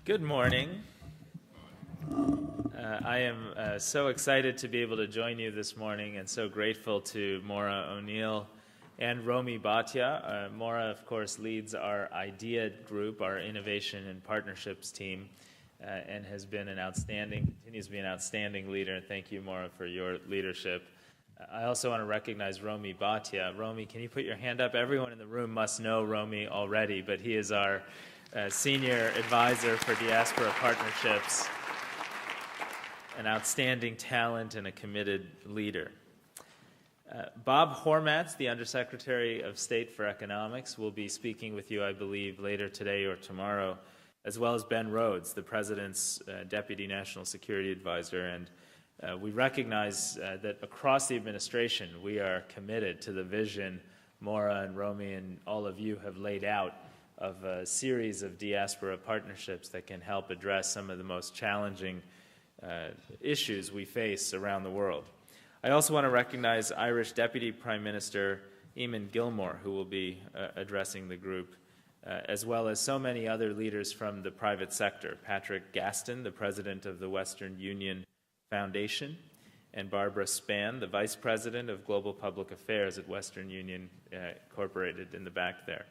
Good morning. I am so excited to be able to join you this morning and so grateful to Maura O'Neill and Romy Bhatia. Maura, of course, leads our IDEA group, our Innovation and Partnerships team, and has been continues to be an outstanding leader. Thank you, Maura, for your leadership. I also want to recognize Romy Bhatia. Romy, can you put your hand up? Everyone in the room must know Romy already, but he is our Senior Advisor for Diaspora Partnerships, an outstanding talent and a committed leader. Bob Hormats, the Undersecretary of State for Economics, will be speaking with you, I believe, later today or tomorrow, as well as Ben Rhodes, the President's Deputy National Security Advisor. And we recognize that across the administration, we are committed to the vision Maura and Romy and all of you have laid out of a series of diaspora partnerships that can help address some of the most challenging issues we face around the world. I also want to recognize Irish Deputy Prime Minister Eamon Gilmore, who will be addressing the group, as well as so many other leaders from the private sector. Patrick Gaston, the President of the Western Union Foundation, and Barbara Spann, the Vice President of Global Public Affairs at Western Union Incorporated in the back there.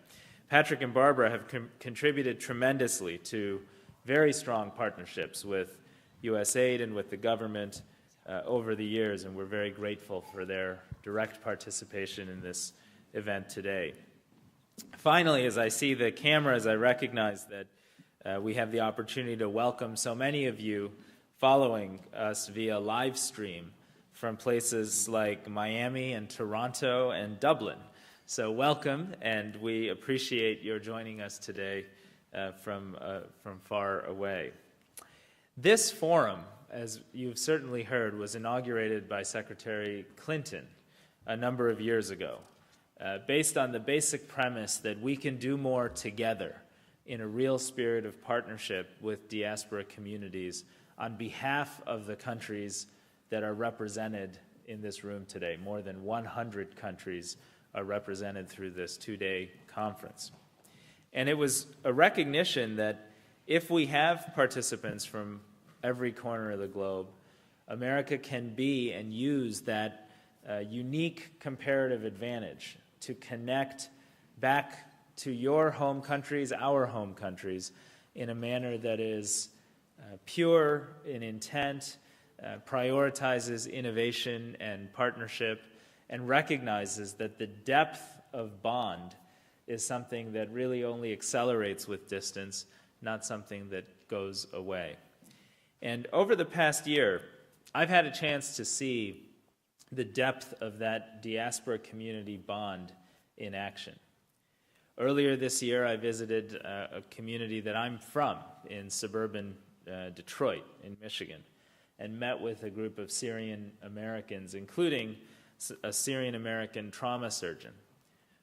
Patrick and Barbara have contributed tremendously to very strong partnerships with USAID and with the government over the years, and we're very grateful for their direct participation in this event today. Finally, as I see the cameras, I recognize that we have the opportunity to welcome so many of you following us via live stream from places like Miami and Toronto and Dublin. So welcome, and we appreciate your joining us today from far away. This forum, as you've certainly heard, was inaugurated by Secretary Clinton a number of years ago, based on the basic premise that we can do more together in a real spirit of partnership with diaspora communities on behalf of the countries that are represented in this room today. More than 100 countries are represented through this two-day conference. And it was a recognition that if we have participants from every corner of the globe, America can be and use that unique comparative advantage to connect back to your home countries, our home countries, in a manner that is pure in intent, prioritizes innovation and partnership, and recognizes that the depth of bond is something that really only accelerates with distance, not something that goes away. And over the past year, I've had a chance to see the depth of that diaspora community bond in action. Earlier this year, I visited a community that I'm from in suburban Detroit in Michigan, and met with a group of Syrian Americans, including a Syrian American trauma surgeon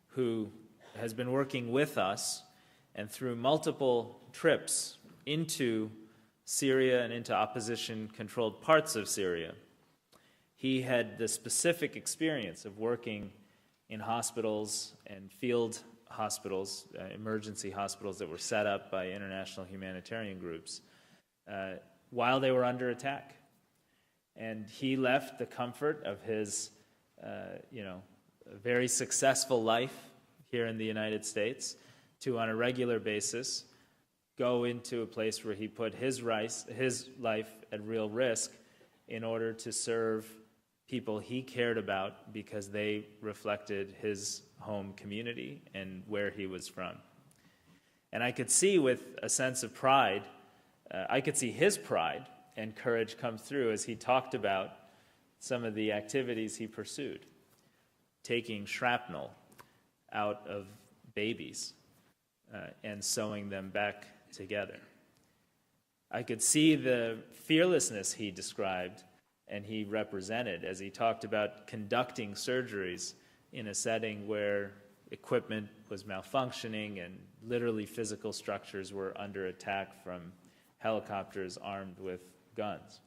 who has been working with us, and through multiple trips into Syria and into opposition-controlled parts of Syria, he had the specific experience of working in hospitals and field hospitals, emergency hospitals that were set up by international humanitarian groups while they were under attack. And he left the comfort of his a very successful life here in the United States to, on a regular basis, go into a place where he put his life at real risk in order to serve people he cared about because they reflected his home community and where he was from. And I could see with a sense of pride, I could see his pride and courage come through as he talked about some of the activities he pursued, taking shrapnel out of babies and sewing them back together. I could see the fearlessness he described and he represented as he talked about conducting surgeries in a setting where equipment was malfunctioning and literally physical structures were under attack from helicopters armed with guns.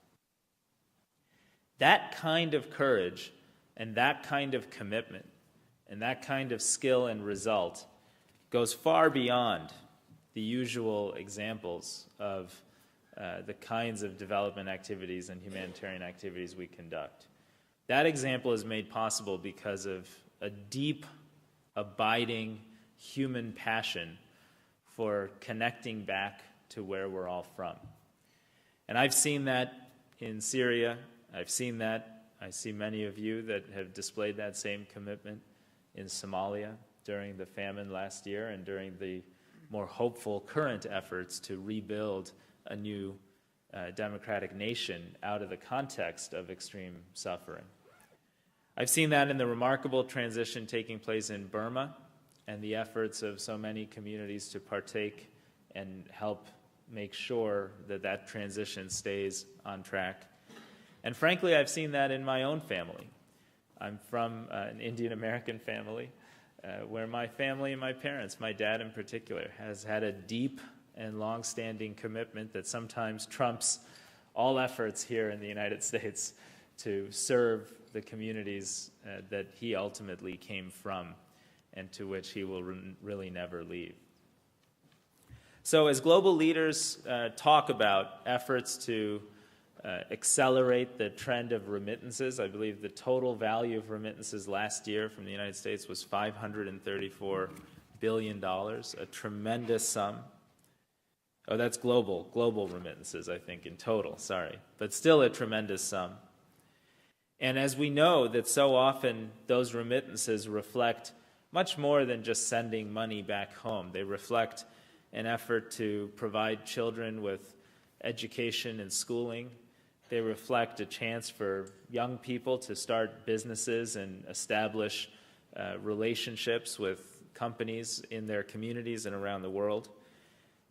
That kind of courage and that kind of commitment and that kind of skill and result goes far beyond the usual examples of the kinds of development activities and humanitarian activities we conduct. That example is made possible because of a deep, abiding human passion for connecting back to where we're all from. And I've seen that in Syria. I see many of you that have displayed that same commitment in Somalia during the famine last year and during the more hopeful current efforts to rebuild a new democratic nation out of the context of extreme suffering. I've seen that in the remarkable transition taking place in Burma and the efforts of so many communities to partake and help make sure that that transition stays on track. And frankly, I've seen that in my own family. I'm from an Indian American family where my family and my parents, my dad in particular, has had a deep and long-standing commitment that sometimes trumps all efforts here in the United States to serve the communities that he ultimately came from and to which he will really never leave. So as global leaders talk about efforts to accelerate the trend of remittances, I believe the total value of remittances last year from the United States was $534 billion, a tremendous sum. Oh, that's global remittances, I think, in total, sorry, but still a tremendous sum. And as we know that so often those remittances reflect much more than just sending money back home. They reflect an effort to provide children with education and schooling. They reflect a chance for young people to start businesses and establish relationships with companies in their communities and around the world.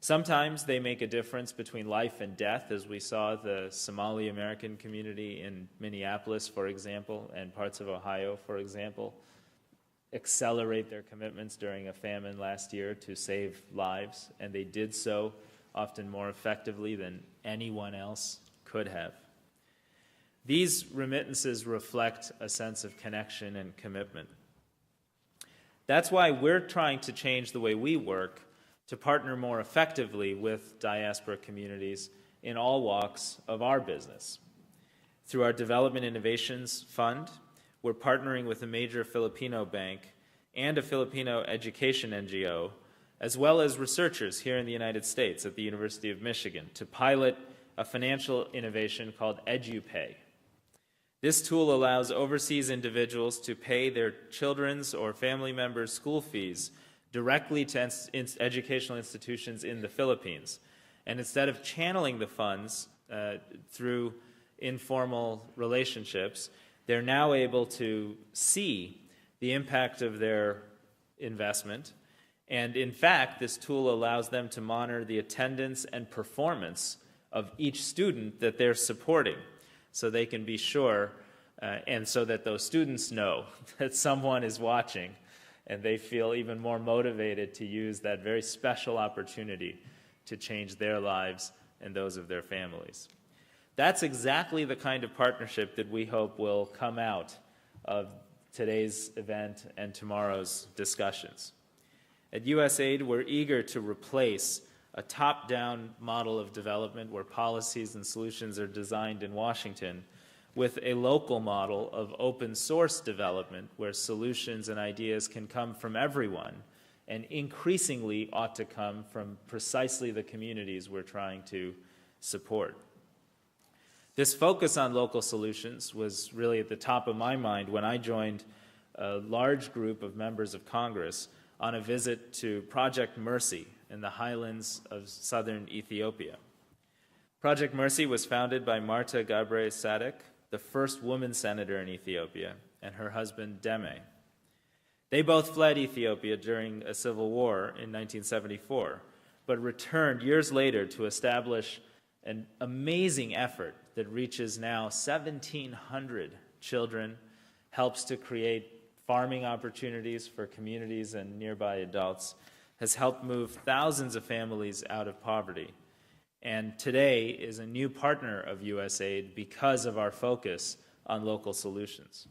Sometimes they make a difference between life and death, as we saw the Somali American community in Minneapolis, for example, and parts of Ohio, for example, accelerate their commitments during a famine last year to save lives, and they did so often more effectively than anyone else could have. These remittances reflect a sense of connection and commitment. That's why we're trying to change the way we work to partner more effectively with diaspora communities in all walks of our business. Through our Development Innovations Fund, we're partnering with a major Filipino bank and a Filipino education NGO, as well as researchers here in the United States at the University of Michigan, to pilot a financial innovation called EduPay. This tool allows overseas individuals to pay their children's or family members' school fees directly to educational institutions in the Philippines. And instead of channeling the funds through informal relationships, they're now able to see the impact of their investment. And in fact, this tool allows them to monitor the attendance and performance of each student that they're supporting, so they can be sure, and so that those students know that someone is watching, and they feel even more motivated to use that very special opportunity to change their lives and those of their families. That's exactly the kind of partnership that we hope will come out of today's event and tomorrow's discussions. At USAID, we're eager to replace a top-down model of development where policies and solutions are designed in Washington with a local model of open source development where solutions and ideas can come from everyone and increasingly ought to come from precisely the communities we're trying to support. This focus on local solutions was really at the top of my mind when I joined a large group of members of Congress on a visit to Project Mercy in the highlands of southern Ethiopia. Project Mercy was founded by Marta Gabre Sadek, the first woman senator in Ethiopia, and her husband Deme. They both fled Ethiopia during a civil war in 1974, but returned years later to establish an amazing effort that reaches now 1,700 children, helps to create farming opportunities for communities and nearby adults, has helped move thousands of families out of poverty, and today is a new partner of USAID because of our focus on local solutions.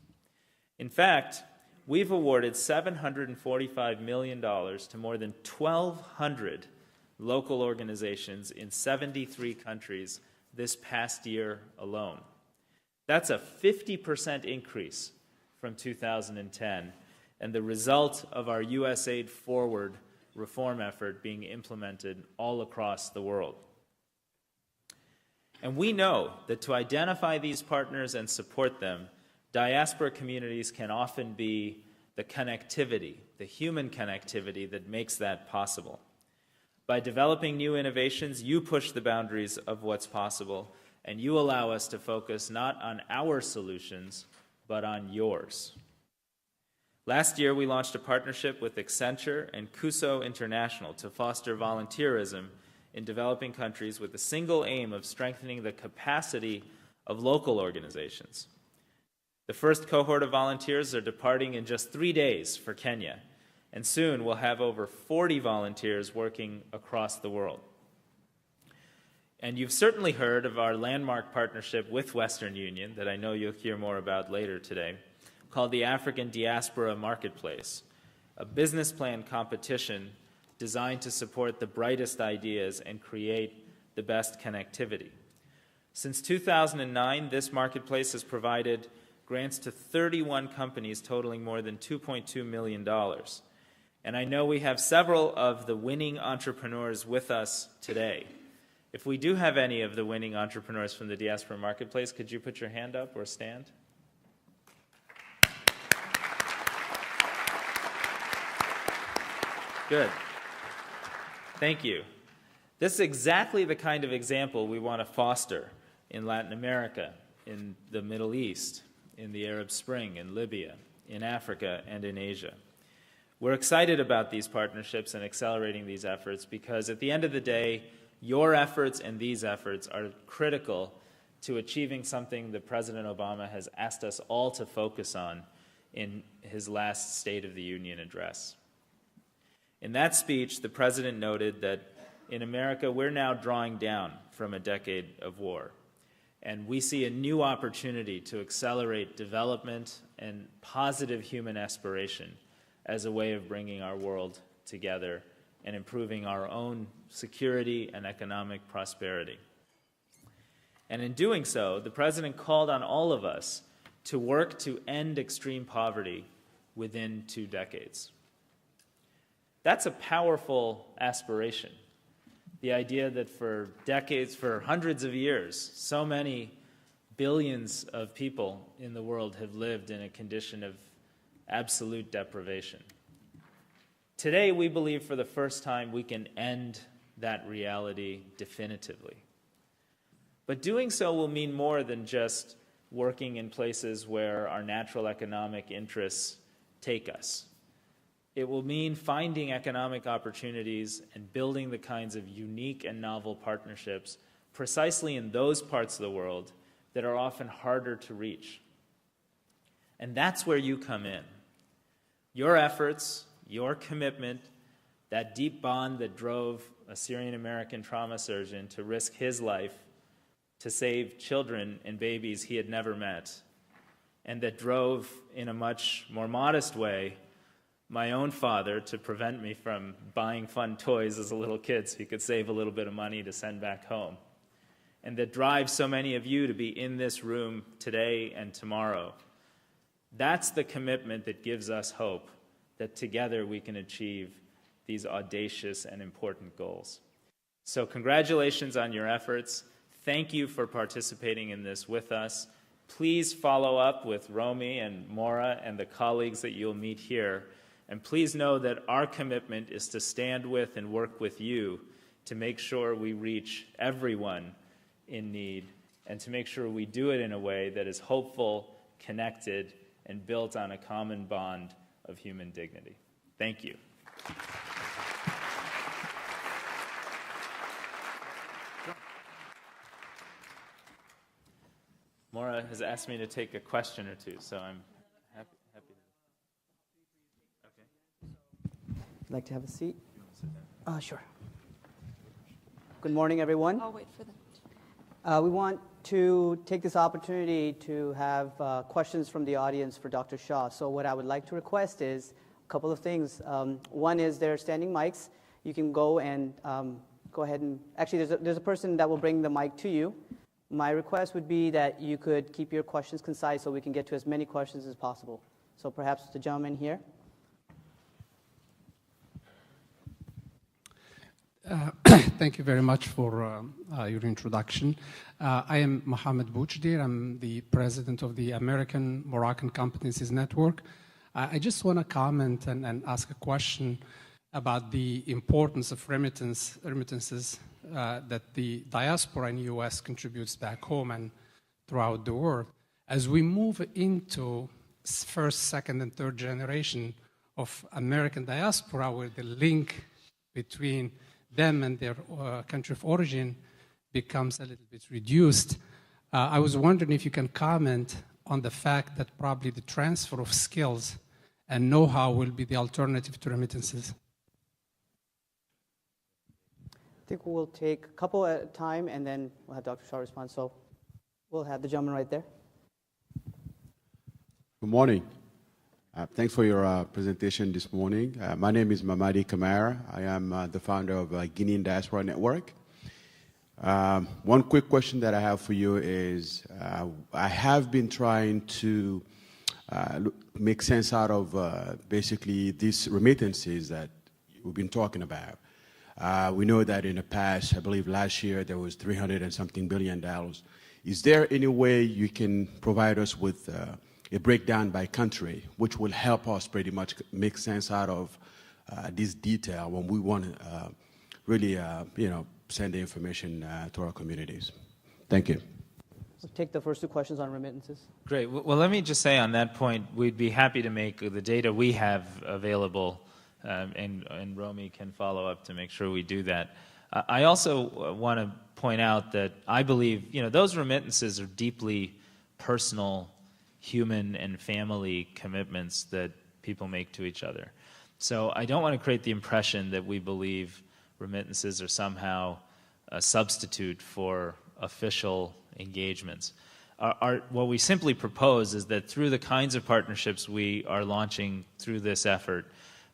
In fact, we've awarded $745 million to more than 1,200 local organizations in 73 countries this past year alone. That's a 50% increase from 2010, and the result of our USAID Forward reform effort being implemented all across the world. And we know that to identify these partners and support them, diaspora communities can often be the connectivity, the human connectivity that makes that possible. By developing new innovations, you push the boundaries of what's possible, and you allow us to focus not on our solutions, but on yours. Last year, we launched a partnership with Accenture and CUSO International to foster volunteerism in developing countries with the single aim of strengthening the capacity of local organizations. The first cohort of volunteers are departing in just 3 days for Kenya, and soon we'll have over 40 volunteers working across the world. And you've certainly heard of our landmark partnership with Western Union that I know you'll hear more about later today, called the African Diaspora Marketplace, a business plan competition designed to support the brightest ideas and create the best connectivity. Since 2009, this marketplace has provided grants to 31 companies totaling more than $2.2 million. And I know we have several of the winning entrepreneurs with us today. If we do have any of the winning entrepreneurs from the Diaspora Marketplace, could you put your hand up or stand? Good. Thank you. This is exactly the kind of example we want to foster in Latin America, in the Middle East, in the Arab Spring, in Libya, in Africa, and in Asia. We're excited about these partnerships and accelerating these efforts because at the end of the day, your efforts and these efforts are critical to achieving something that President Obama has asked us all to focus on in his last State of the Union address. In that speech, the President noted that in America, we're now drawing down from a decade of war, and we see a new opportunity to accelerate development and positive human aspiration as a way of bringing our world together and improving our own security and economic prosperity. And in doing so, the President called on all of us to work to end extreme poverty within 2 decades. That's a powerful aspiration. The idea that for decades, for hundreds of years, so many billions of people in the world have lived in a condition of absolute deprivation. Today, we believe for the first time we can end that reality definitively. But doing so will mean more than just working in places where our natural economic interests take us. It will mean finding economic opportunities and building the kinds of unique and novel partnerships precisely in those parts of the world that are often harder to reach. And that's where you come in. Your efforts, your commitment, that deep bond that drove a Syrian-American trauma surgeon to risk his life to save children and babies he had never met, and that drove, in a much more modest way, my own father to prevent me from buying fun toys as a little kid so he could save a little bit of money to send back home, and that drives so many of you to be in this room today and tomorrow. That's the commitment that gives us hope that together we can achieve these audacious and important goals. So congratulations on your efforts. Thank you for participating in this with us. Please follow up with Romy and Maura and the colleagues that you'll meet here. And please know that our commitment is to stand with and work with you to make sure we reach everyone in need and to make sure we do it in a way that is hopeful, connected, and built on a common bond of human dignity. Thank you. Maura has asked me to take a question or two, so I'm happy to. Okay. Like to have a seat? Sure. Good morning, everyone. I'll wait for them. We want to take this opportunity to have questions from the audience for Dr. Shah. So what I would like to request is a couple of things. One is there are standing mics. You can go and go ahead and, actually, there's a person that will bring the mic to you. My request would be that you could keep your questions concise so we can get to as many questions as possible. So perhaps the gentleman here. Thank you very much for your introduction. I am Mohammed Bouchdir. I'm the president of the American Moroccan Competencies Network. I just want to comment and ask a question about the importance of remittances that the diaspora in the U.S. contributes back home and throughout the world. As we move into first, second, and third generation of American diaspora, where the link between them and their country of origin becomes a little bit reduced, I was wondering if you can comment on the fact that probably the transfer of skills and know-how will be the alternative to remittances. I think we'll take a couple at a time, and then we'll have Dr. Shah respond. So we'll have the gentleman right there. Good morning. Thanks for your presentation this morning. My name is Mamadi Kamara. I am the founder of Guinean Diaspora Network. One quick question that I have for you is, I have been trying to make sense out of basically these remittances that we've been talking about. We know that in the past, I believe last year, there was $300 and something billion. Is there any way you can provide us with a breakdown by country, which will help us pretty much make sense out of this detail when we want to really, send the information to our communities? Thank you. We'll take the first two questions on remittances. Great. Well, let me just say on that point, we'd be happy to make the data we have available, and Romy can follow up to make sure we do that. I also want to point out that I believe, those remittances are deeply personal, human, and family commitments that people make to each other. So I don't want to create the impression that we believe remittances are somehow a substitute for official engagements. What we simply propose is that through the kinds of partnerships we are launching through this effort,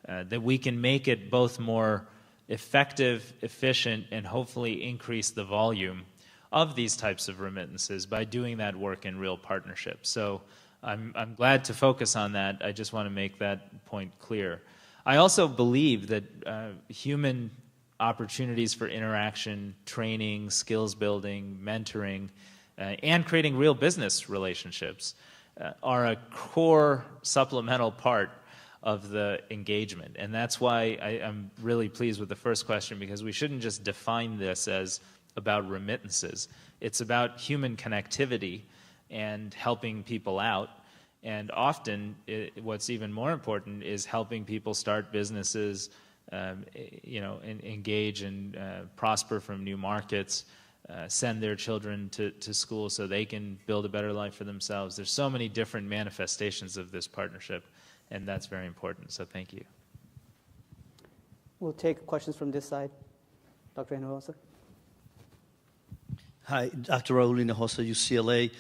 that we can make it both more effective, efficient, and hopefully increase the volume of these types of remittances by doing that work in real partnership. So I'm glad to focus on that. I just want to make that point clear. I also believe that human opportunities for interaction, training, skills building, mentoring, and creating real business relationships are a core supplemental part of the engagement. And that's why I'm really pleased with the first question, because we shouldn't just define this as about remittances. It's about human connectivity and helping people out. And often, what's even more important is helping people start businesses, engage and prosper from new markets, send their children to school so they can build a better life for themselves. There's so many different manifestations of this partnership, and that's very important. So thank you. We'll take questions from this side. Dr. Hinojosa. Hi, Dr. Raul Hinojosa, UCLA.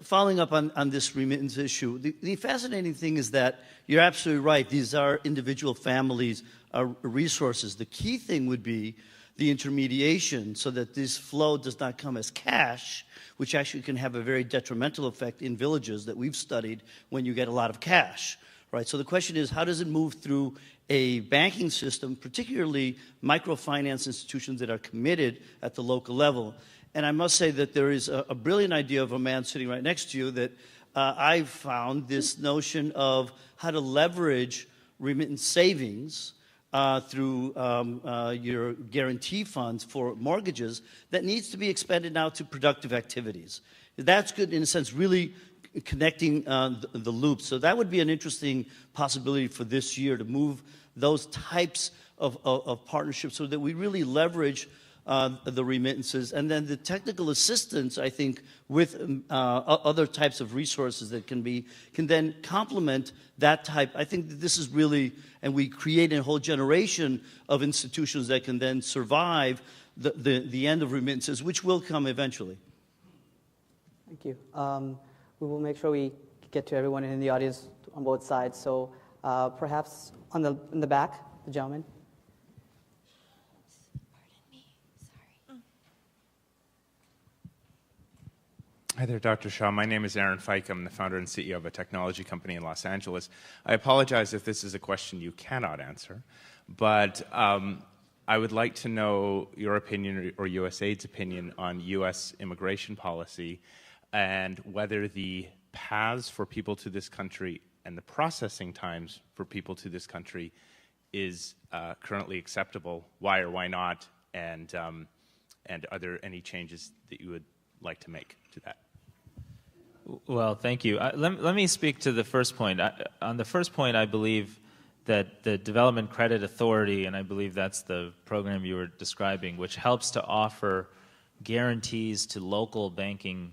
Following up on this remittance issue, the fascinating thing is that you're absolutely right. These are individual families' resources. The key thing would be the intermediation so that this flow does not come as cash, which actually can have a very detrimental effect in villages that we've studied when you get a lot of cash, right? So the question is, how does it move through a banking system, particularly microfinance institutions that are committed at the local level? And I must say that there is a brilliant idea of a man sitting right next to you that I've found this notion of how to leverage remittance savings through your guarantee funds for mortgages that needs to be expended now to productive activities. That's good in a sense, really connecting the loop. So that would be an interesting possibility for this year to move those types of partnerships so that we really leverage the remittances, and then the technical assistance, I think, with other types of resources that can then complement that type. I think that this is really, and we create a whole generation of institutions that can then survive the end of remittances, which will come eventually. Thank you. We will make sure we get to everyone in the audience on both sides. So perhaps in the back, the gentleman. Hi there, Dr. Shah. My name is Aaron Fike. I'm the founder and CEO of a technology company in Los Angeles. I apologize if this is a question you cannot answer, but I would like to know your opinion or USAID's opinion on U.S. immigration policy and whether the paths for people to this country and the processing times for people to this country is currently acceptable. Why or why not? And are there any changes that you would like to make to that? Well, thank you. Let me speak to the first point. On the first point, I believe that the Development Credit Authority, and I believe that's the program you were describing, which helps to offer guarantees to local banking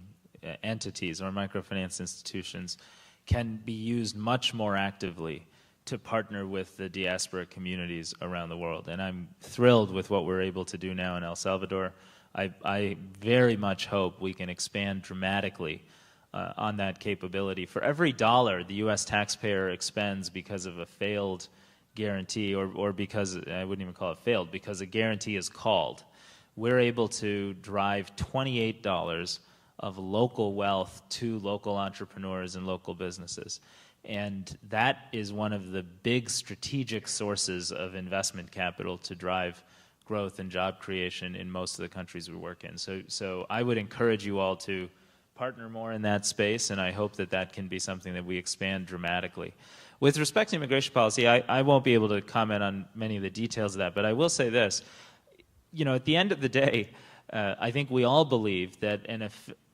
entities or microfinance institutions, can be used much more actively to partner with the diaspora communities around the world. And I'm thrilled with what we're able to do now in El Salvador. I very much hope we can expand dramatically on that capability. For every dollar the U.S. taxpayer expends because of a failed guarantee, or because, I wouldn't even call it failed, because a guarantee is called, we're able to drive $28 of local wealth to local entrepreneurs and local businesses. And that is one of the big strategic sources of investment capital to drive growth and job creation in most of the countries we work in. So I would encourage you all to partner more in that space, and I hope that that can be something that we expand dramatically. With respect to immigration policy, I won't be able to comment on many of the details of that, but I will say this. You know, at the end of the day, I think we all believe that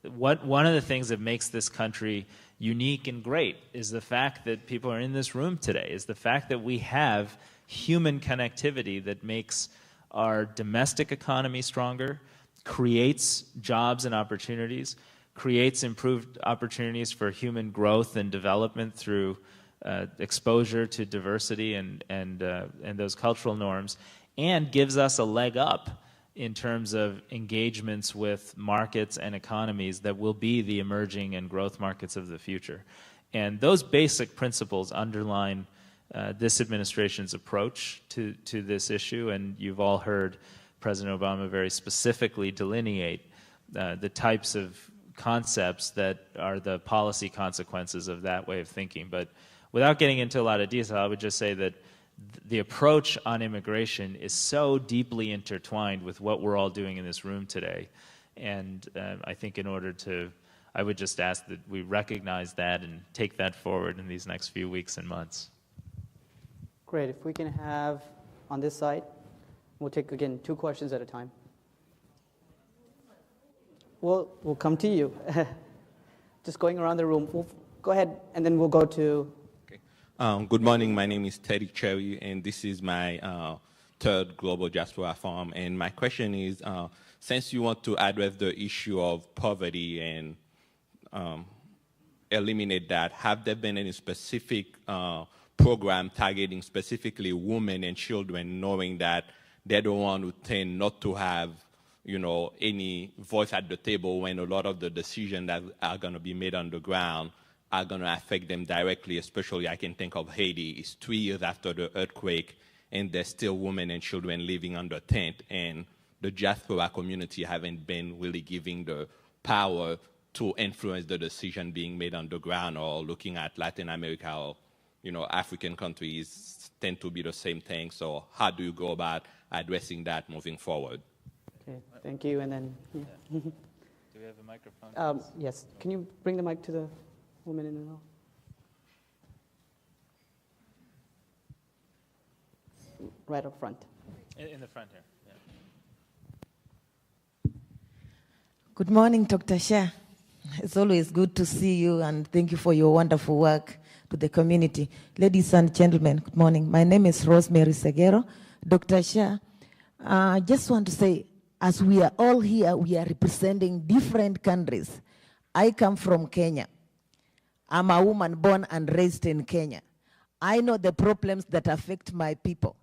one of the things that makes this country unique and great is the fact that people are in this room today, is the fact that we have human connectivity that makes our domestic economy stronger, creates jobs and opportunities, creates improved opportunities for human growth and development through exposure to diversity and those cultural norms, and gives us a leg up in terms of engagements with markets and economies that will be the emerging and growth markets of the future. And those basic principles underline this administration's approach to this issue, and you've all heard President Obama very specifically delineate the types of concepts that are the policy consequences of that way of thinking. But without getting into a lot of detail, I would just say that the approach on immigration is so deeply intertwined with what we're all doing in this room today. And I think I would just ask that we recognize that and take that forward in these next few weeks and months. Great. If we can have on this side, we'll take, again, 2 questions at a time. We'll come to you. Just going around the room. We'll go ahead, and then we'll go to... Okay. Good morning. My name is Teddy Cherry, and this is my third Global Diaspora Forum. And my question is, since you want to address the issue of poverty and eliminate that, have there been any specific program targeting specifically women and children, knowing that they're the one who tend not to have any voice at the table when a lot of the decisions that are going to be made on the ground are going to affect them directly? Especially, I can think of Haiti. It's 3 years after the earthquake, and there's still women and children living under tent, and the diaspora community haven't been really giving the power to influence the decision being made on the ground. Or looking at Latin America or African countries tend to be the same thing. So how do you go about addressing that moving forward? Okay, thank you. And then, yeah. Do we have a microphone? Yes. Can you bring the mic to the woman in the middle? Right up front. In the front here. Yeah. Good morning, Dr. Shah. It's always good to see you, and thank you for your wonderful work to the community. Ladies and gentlemen, good morning. My name is Rosemary Seguero. Dr. Shah, I just want to say, as we are all here, we are representing different countries. I come from Kenya. I'm a woman born and raised in Kenya. I know the problems that affect my people.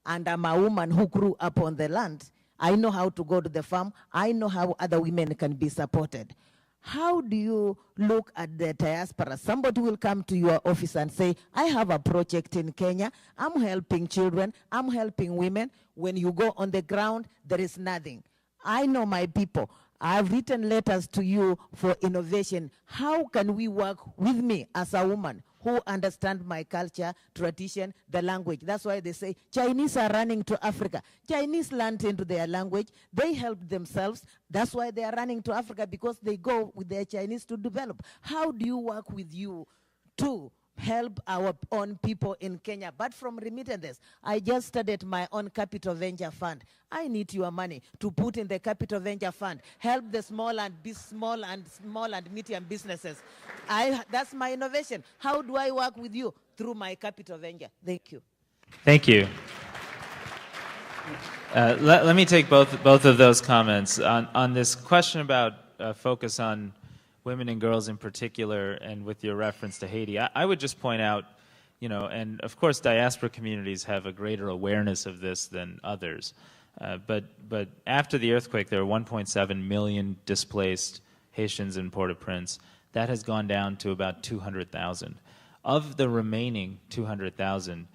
And I'm a woman who grew up on the land. I know how to go to the farm. I know how other women can be supported. How do you look at the diaspora? Somebody will come to your office and say, I have a project in Kenya. I'm helping children. I'm helping women. When you go on the ground, there is nothing. I know my people. I've written letters to you for innovation. How can we work with me as a woman who understand my culture, tradition, the language? That's why they say Chinese are running to Africa. Chinese learned into their language. They helped themselves. That's why they are running to Africa, because they go with their Chinese to develop. How do you work with you to help our own people in Kenya? But from remittances, I just started my own capital venture fund. I need your money to put in the capital venture fund. Help the small and medium businesses. That's my innovation. How do I work with you? Through my capital venture. Thank you. Thank you. Let me take both of those comments. On this question about focus on women and girls in particular, and with your reference to Haiti, I would just point out, and of course diaspora communities have a greater awareness of this than others. But after the earthquake, there were 1.7 million displaced Haitians in Port-au-Prince. That has gone down to about 200,000. Of the remaining 200,000,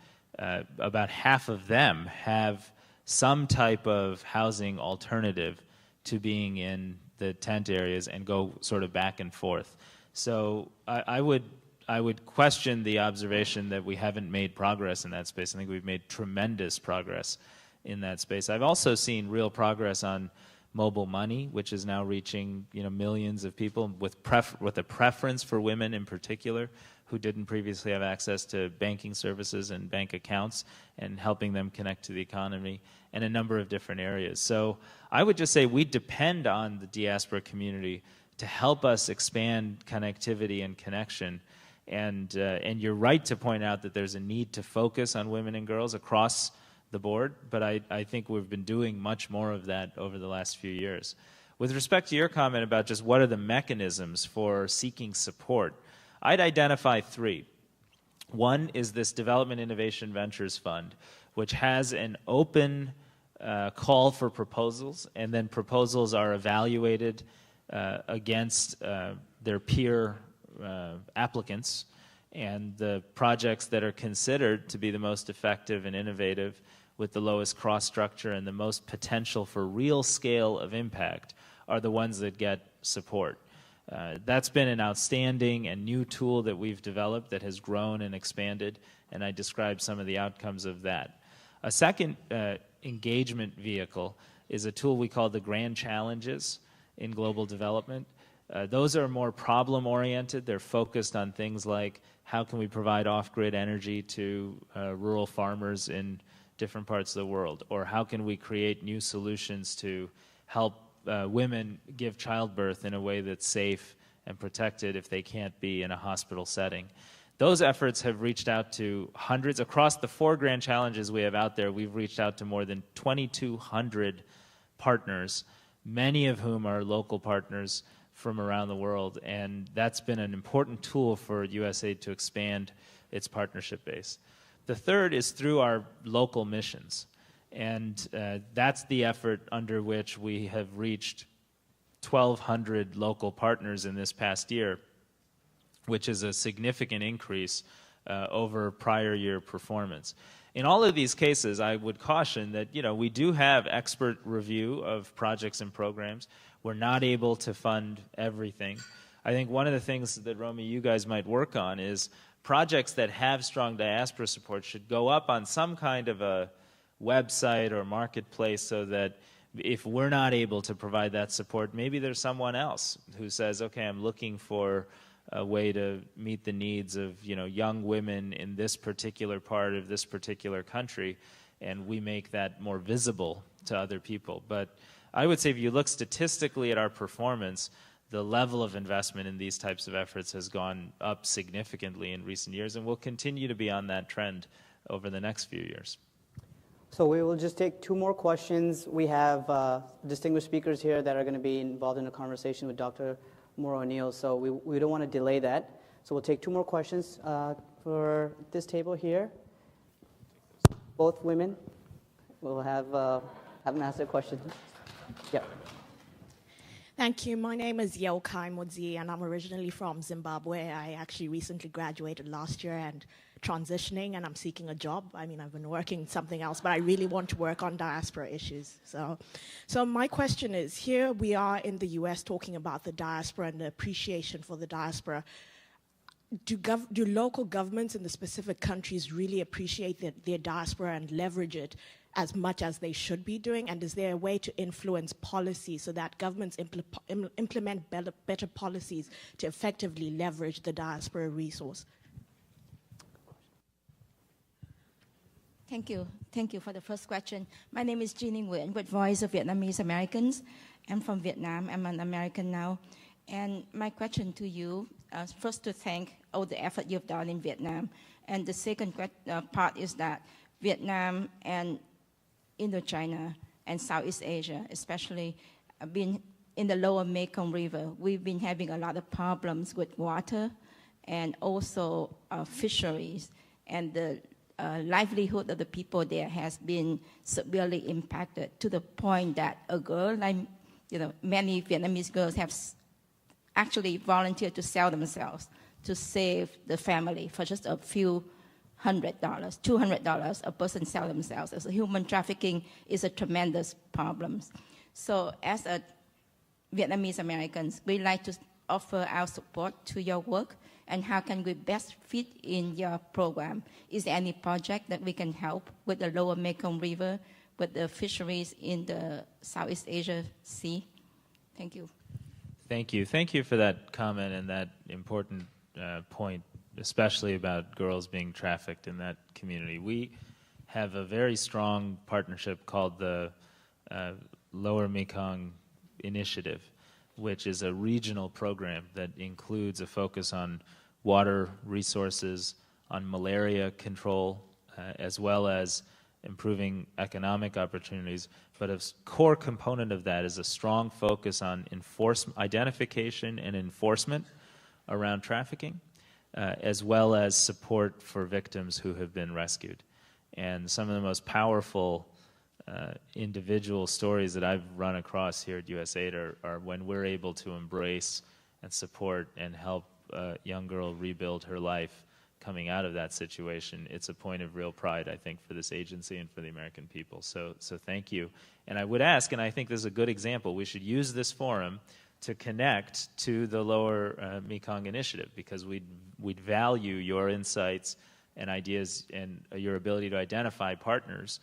about half of them have some type of housing alternative to being in the tent areas and go sort of back and forth. So I would question the observation that we haven't made progress in that space. I think we've made tremendous progress in that space. I've also seen real progress on mobile money, which is now reaching millions of people with a preference for women in particular who didn't previously have access to banking services and bank accounts, and helping them connect to the economy in a number of different areas. So I would just say we depend on the diaspora community to help us expand connectivity and connection. And you're right to point out that there's a need to focus on women and girls across the board, but I think we've been doing much more of that over the last few years. With respect to your comment about just what are the mechanisms for seeking support, I'd identify three. One is this Development Innovation Ventures Fund, which has an open call for proposals, and then proposals are evaluated against their peer applicants, and the projects that are considered to be the most effective and innovative with the lowest cost structure and the most potential for real scale of impact are the ones that get support. That's been an outstanding and new tool that we've developed that has grown and expanded, and I described some of the outcomes of that. A second engagement vehicle is a tool we call the Grand Challenges in Global Development. Those are more problem-oriented. They're focused on things like how can we provide off-grid energy to rural farmers in different parts of the world, or how can we create new solutions to help women give childbirth in a way that's safe and protected if they can't be in a hospital setting. Those efforts have reached out to hundreds. Across the 4 grand challenges we have out there, we've reached out to more than 2,200 partners, many of whom are local partners from around the world, and that's been an important tool for USAID to expand its partnership base. The third is through our local missions. And that's the effort under which we have reached 1,200 local partners in this past year, which is a significant increase over prior year performance. In all of these cases, I would caution that we do have expert review of projects and programs. We're not able to fund everything. I think one of the things that, Romy, you guys might work on is projects that have strong diaspora support should go up on some kind of a website or marketplace, so that if we're not able to provide that support, maybe there's someone else who says, okay, I'm looking for a way to meet the needs of young women in this particular part of this particular country, and we make that more visible to other people. But I would say if you look statistically at our performance, the level of investment in these types of efforts has gone up significantly in recent years, and will continue to be on that trend over the next few years. So we will just take 2 more questions. We have distinguished speakers here that are going to be involved in a conversation with Dr. Maura O'Neill, so we don't want to delay that. So we'll take 2 more questions for this table here. Both women will have them ask their question. Yeah. Thank you. My name is Yokai Modzi, and I'm originally from Zimbabwe. I actually recently graduated last year and transitioning and I'm seeking a job. I mean, I've been working something else, but I really want to work on diaspora issues. So my question is, here we are in the US talking about the diaspora and the appreciation for the diaspora. Do local governments in the specific countries really appreciate their diaspora and leverage it as much as they should be doing? And is there a way to influence policy so that governments implement better policies to effectively leverage the diaspora resource? Thank you. Thank you for the first question. My name is Jeannie Nguyen with Voice of Vietnamese Americans. I'm from Vietnam. I'm an American now. And my question to you, first to thank all the effort you've done in Vietnam. And the second part is that Vietnam and Indochina and Southeast Asia, especially been in the lower Mekong River, we've been having a lot of problems with water and also fisheries. And the livelihood of the people there has been severely impacted to the point that a girl, like, many Vietnamese girls have actually volunteered to sell themselves to save the family for just a few $100, $200 a person sell themselves. So human trafficking is a tremendous problem. So as a Vietnamese Americans, we like to offer our support to your work, and how can we best fit in your program? Is there any project that we can help with the lower Mekong River, with the fisheries in the Southeast Asia Sea? Thank you. Thank you. Thank you for that comment and that important point, especially about girls being trafficked in that community. We have a very strong partnership called the Lower Mekong Initiative, which is a regional program that includes a focus on water resources, on malaria control, as well as improving economic opportunities. But a core component of that is a strong focus on identification and enforcement around trafficking, as well as support for victims who have been rescued. And some of the most powerful individual stories that I've run across here at USAID are when we're able to embrace and support and help a young girl rebuild her life coming out of that situation. It's a point of real pride, I think, for this agency and for the American people. So thank you. And I would ask, and I think this is a good example, we should use this forum to connect to the Lower Mekong Initiative, because we'd value your insights and ideas and your ability to identify partners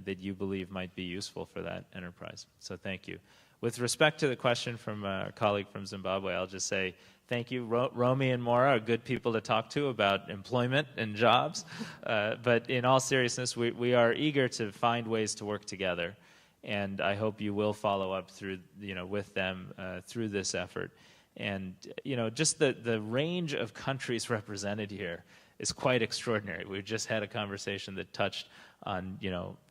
that you believe might be useful for that enterprise. So thank you. With respect to the question from our colleague from Zimbabwe, I'll just say thank you. Romy and Maura are good people to talk to about employment and jobs. But in all seriousness, we are eager to find ways to work together. And I hope you will follow up through, with them through this effort. And, just the range of countries represented here is quite extraordinary. We've just had a conversation that touched on,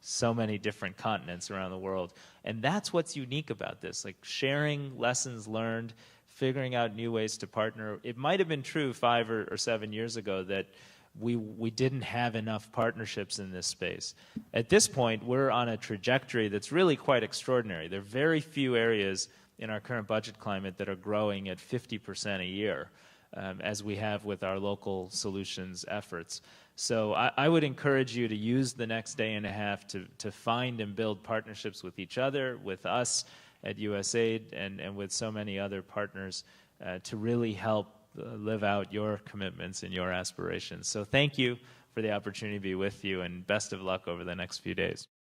so many different continents around the world. And that's what's unique about this, like sharing lessons learned, figuring out new ways to partner. It might have been true 5 or 7 years ago that we didn't have enough partnerships in this space. At this point, we're on a trajectory that's really quite extraordinary. There are very few areas in our current budget climate that are growing at 50% a year, as we have with our local solutions efforts. So I would encourage you to use the next day and a half to find and build partnerships with each other, with us at USAID, and with so many other partners to really help live out your commitments and your aspirations. So thank you for the opportunity to be with you, and best of luck over the next few days.